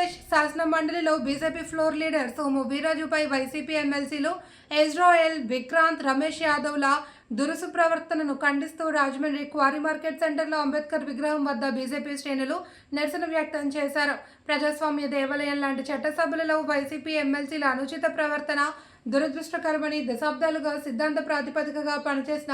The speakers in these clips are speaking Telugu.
ఆంధ్రప్రదేశ్ శాసన మండలిలో BJP floor leader Somu వీర్రాజుపై YCP ఎమ్మెల్సీలు ఇజ్రాయెల్, విక్రాంత్, రమేష్ యాదవ్ల దురుసు ప్రవర్తనను ఖండిస్తూ రాజమండ్రి క్వారీ మార్కెట్ సెంటర్లో అంబేద్కర్ విగ్రహం వద్ద బీజేపీ శ్రేణులు నిరసన వ్యక్తం చేశారు. ప్రజాస్వామ్య దేవాలయం లాంటి చట్టసభలలో వైసీపీ ఎమ్మెల్సీల అనుచిత ప్రవర్తన దురదృష్టకరమని, దశాబ్దాలుగా సిద్ధాంత ప్రాతిపదికగా పనిచేసిన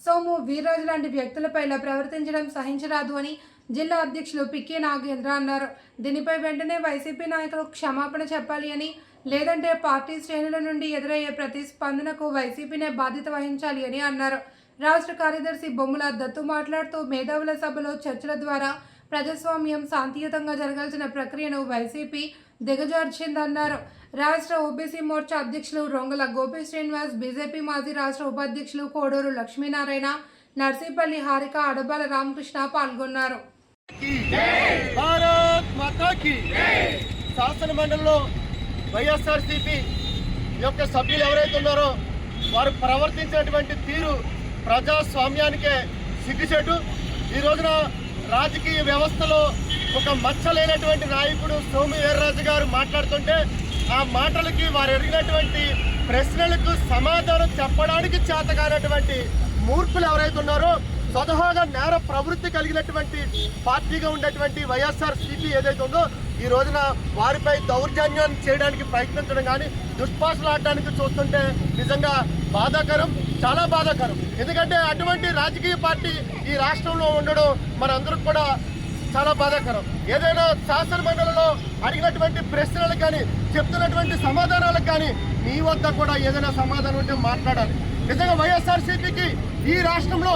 సోము వీర్రాజు లాంటి వ్యక్తులపై ఇలా ప్రవర్తించడం సహించరాదు అని జిల్లా అధ్యక్షులు పికే నాగేంద్ర అన్నారు. దీనిపై వెంటనే వైసీపీ నాయకులు క్షమాపణ చెప్పాలి అని, లేదంటే పార్టీ శ్రేణుల నుండి ఎదురయ్యే ప్రతిస్పందనకు వైసీపీనే బాధ్యత వహించాలి అని అన్నారు. రాష్ట్ర కార్యదర్శి బొమ్మల దత్తు మాట్లాడుతూ మేధావుల సభలో చర్చల ద్వారా ప్రజాస్వామ్యం శాంతియుతంగా జరగాల్సిన ప్రక్రియను వైసీపీ దిగజార్చిందన్నారు. రాష్ట్ర ఓబీసీ మోర్చా అధ్యక్షులు రొంగల గోపి శ్రీనివాస్, బీజేపీ మాజీ రాష్ట్ర ఉపాధ్యక్షులు కోడూరు లక్ష్మీనారాయణ, నర్సీపల్లి హారిక, అడబాల రామకృష్ణ పాల్గొన్నారు. భారత్ మాతా కీ శాసన మండలిలో వైఎస్ఆర్సీపీ యొక్క సభ్యులు ఎవరైతే ఉన్నారో వారు ప్రవర్తించినటువంటి తీరు ప్రజాస్వామ్యానికే సిగ్గుచేటు. ఈ రోజున రాజకీయ వ్యవస్థలో ఒక మచ్చలేనటువంటి నాయకుడు సోము వీర్రాజు గారు మాట్లాడుతుంటే ఆ మాటలకి వారు అడిగినటువంటి ప్రశ్నలకు సమాధానం చెప్పడానికి చేతకానటువంటి మూర్ఖులు ఎవరైతే ఉన్నారో, స్వతహాగా నేర ప్రవృత్తి కలిగినటువంటి పార్టీగా ఉండేటువంటి వైఎస్ఆర్సీపీ ఏదైతే ఉందో ఈ రోజున వారిపై దౌర్జన్యాన్ని చేయడానికి ప్రయత్నించడం కానీ దుష్పాసలు ఆడడానికి చూస్తుంటే నిజంగా బాధాకరం, చాలా బాధాకరం. ఎందుకంటే అటువంటి రాజకీయ పార్టీ ఈ రాష్ట్రంలో ఉండడం మనందరికి కూడా చాలా బాధాకరం. ఏదైనా శాసన మండలిలో అడిగినటువంటి ప్రశ్నలకు కానీ చెప్తున్నటువంటి సమాధానాలకు కానీ మీ వద్ద కూడా ఏదైనా సమాధానం ఉంటే మాట్లాడాలి. నిజంగా వైఎస్ఆర్సీపీకి ఈ రాష్ట్రంలో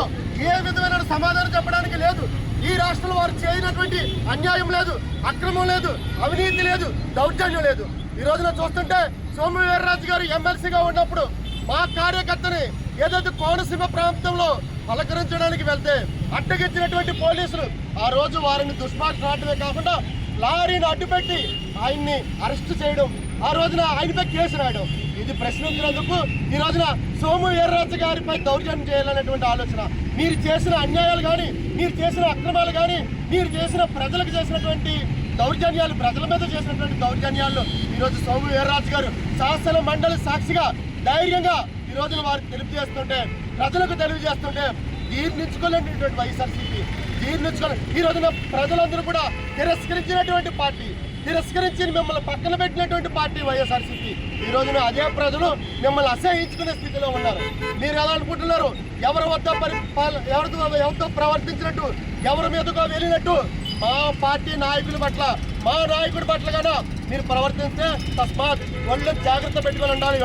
ఏ విధమైన సమాధానం చెప్పడానికి లేదు. ఈ రాష్ట్రంలో వారు చేయనటువంటి అన్యాయం లేదు, అక్రమం లేదు, అవినీతి లేదు, దౌర్జన్యం లేదు. ఈ రోజున చూస్తుంటే సోము వీర్రాజు గారు ఎమ్మెల్సీగా ఉన్నప్పుడు మా కార్యకర్తని ఏదైతే కోనసీమ ప్రాంతంలో పలకరించడానికి వెళ్తే అడ్డగించినటువంటి పోలీసులు ఆ రోజు వారిని దుష్పాటమే కాకుండా లారీని అడ్డుపెట్టి ఆయన్ని అరెస్ట్ చేయడం, ఆ రోజున ఆయనపై కేసు రాయడం, ఇది ప్రశ్నించినందుకు ఈ రోజున సోము వీర్రాజు గారిపై దౌర్జన్యం చేయాలనేటువంటి ఆలోచన. మీరు చేసిన అన్యాయాలు కానీ, మీరు చేసిన అక్రమాలు కానీ, మీరు చేసిన ప్రజలకు చేసినటువంటి దౌర్జన్యాలు, ప్రజల మీద చేసినటువంటి దౌర్జన్యాల్లో ఈరోజు సోము వీర్రాజు గారు శాసన మండలి సాక్షిగా ధైర్యంగా ఈ రోజున వారు తెలియజేస్తుంటే, ప్రజలకు తెలియజేస్తుంటే జీర్ణించుకోలేనటువంటి వైఎస్ఆర్సీపీ జీర్ణించుకోలేదు. ఈ రోజున ప్రజలందరూ కూడా తిరస్కరించినటువంటి పార్టీ, తిరస్కరించి మిమ్మల్ని పక్కన పెట్టినటువంటి పార్టీ వైఎస్ఆర్సీపీ. ఈ రోజున అదే ప్రజలు మిమ్మల్ని అసహించుకునే స్థితిలో ఉన్నారు. మీరు ఎలా అనుకుంటున్నారు? ఎవరితో ప్రవర్తించినట్టు, ఎవరి మీదకో వెళ్ళినట్టు మా పార్టీ నాయకుల పట్ల, మా నాయకుడి పట్ల కన్నా మీరు ప్రవర్తిస్తే తస్మాత్ ఒళ్ళు జాగ్రత్త పెట్టుకొని ఉండాలి.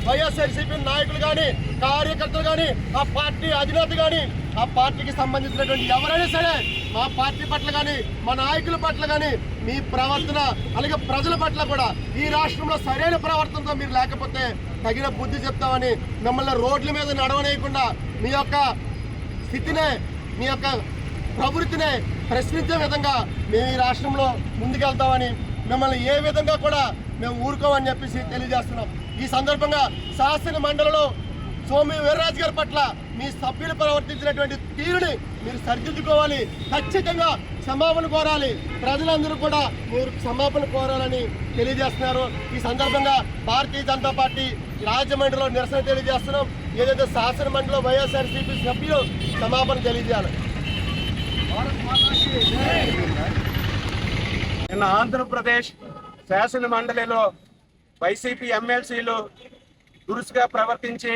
వైఎస్ఆర్సీపీ నాయకులు కానీ, కార్యకర్తలు కానీ, ఆ పార్టీ అధినేత కానీ, ఆ పార్టీకి సంబంధించినటువంటి ఎవరైనా సరే మా పార్టీ పట్ల కానీ, మా నాయకుల పట్ల కానీ మీ ప్రవర్తన, అలాగే ప్రజల పట్ల కూడా ఈ రాష్ట్రంలో సరైన ప్రవర్తనతో మీరు లేకపోతే తగిన బుద్ధి చెప్తామని, మిమ్మల్ని రోడ్ల మీద నడవనేయకుండా మీ యొక్క స్థితినే, మీ యొక్క ప్రవృత్తినే ప్రశ్నించే విధంగా మేము ఈ రాష్ట్రంలో ముందుకెళ్తామని, మిమ్మల్ని ఏ విధంగా కూడా మేము ఊరుకోమని చెప్పేసి తెలియజేస్తున్నాం. ఈ సందర్భంగా శాసన మండలిలో సోము వీర్రాజు గారి పట్ల మీ సభ్యులు ప్రవర్తించినటువంటి తీరుని మీరు సరిదిద్దుకోవాలి, ఖచ్చితంగా క్షమాపణ కోరాలి. ప్రజలందరూ కూడా మీరు క్షమాపణ కోరాలని తెలియజేస్తున్నారు. ఈ సందర్భంగా భారతీయ జనతా పార్టీ రాజమండ్రిలో నిరసన తెలియజేస్తున్నాం. ఏదైతే శాసన మండలిలో వైఎస్ఆర్సీపీ సభ్యులు క్షమాపణ తెలియజేయాలి. నిన్న ఆంధ్రప్రదేశ్ శాసన మండలిలో వైసీపీ ఎమ్మెల్సీలు దురుసుగా ప్రవర్తించి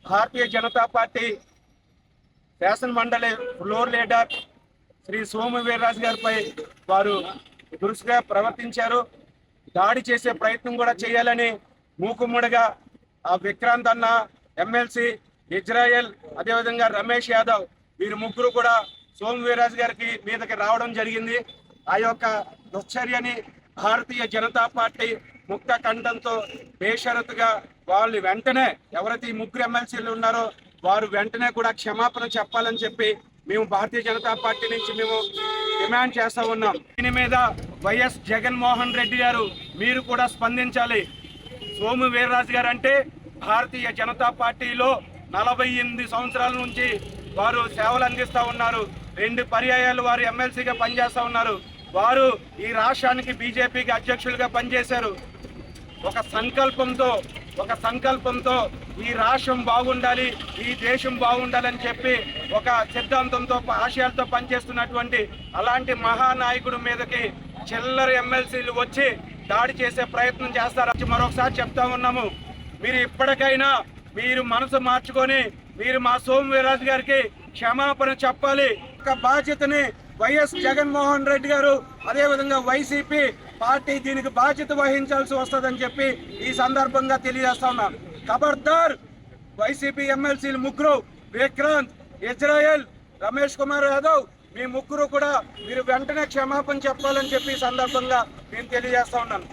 భారతీయ జనతా పార్టీ శాసన మండలి ఫ్లోర్ లీడర్ శ్రీ సోము వీర్రాజు గారిపై వారు దురుసుగా ప్రవర్తించారు. దాడి చేసే ప్రయత్నం కూడా చేయాలని మూకుమ్మడిగా ఆ విక్రాంత్ అన్న ఎమ్మెల్సీ, ఇజ్రాయెల్, అదేవిధంగా రమేష్ యాదవ్ వీరు ముగ్గురు కూడా సోము వీర్రాజు గారికి మీదకి రావడం జరిగింది. ఆ యొక్క దుశ్చర్యని భారతీయ జనతా పార్టీ ముక్త కంఠంతో బేషరతుగా వాళ్ళు వెంటనే, ఎవరైతే ఈ ముగ్గురు ఎమ్మెల్సీలు ఉన్నారో వారు వెంటనే కూడా క్షమాపణ చెప్పాలని చెప్పి మేము భారతీయ జనతా పార్టీ నుంచి మేము డిమాండ్ చేస్తూ ఉన్నాం. దీని మీద వైఎస్ జగన్మోహన్ రెడ్డి గారు మీరు కూడా స్పందించాలి. సోము వీర్రాజు గారు అంటే భారతీయ జనతా పార్టీలో 48 సంవత్సరాల నుంచి వారు సేవలు అందిస్తూ ఉన్నారు. 2 పర్యాయాలు వారు ఎమ్మెల్సీగా పనిచేస్తూ ఉన్నారు. వారు ఈ రాష్ట్రానికి బీజేపీకి అధ్యక్షులుగా పనిచేశారు. ఒక సంకల్పంతో ఈ రాష్ట్రం బాగుండాలి, ఈ దేశం బాగుండాలని చెప్పి ఒక సిద్ధాంతంతో ఆశయాలతో పనిచేస్తున్నటువంటి అలాంటి మహానాయకుడి మీదకి చిల్లర ఎమ్మెల్సీలు వచ్చి దాడి చేసే ప్రయత్నం చేస్తారు. మరొకసారి చెప్తా ఉన్నాము, మీరు ఇప్పటికైనా మీరు మనసు మార్చుకొని మీరు మా సోము వీర్రాజు గారికి క్షమాపణ చెప్పాలి. ఒక బాధ్యతని వైఎస్ జగన్మోహన్ రెడ్డి గారు అదేవిధంగా వైసీపీ పార్టీ దీనికి బాధ్యత వహించాల్సి వస్తుందని చెప్పి ఈ సందర్భంగా తెలియజేస్తా ఉన్నాం. ఖబర్దార్ వైసీపీ ఎమ్మెల్సీలు ముగ్గురు విక్రాంత్, ఇజ్రాయెల్, రమేష్ కుమార్ యాదవ్, మీ ముగ్గురు కూడా మీరు వెంటనే క్షమాపణ చెప్పాలని చెప్పి ఈ సందర్భంగా నేను తెలియజేస్తా ఉన్నాను.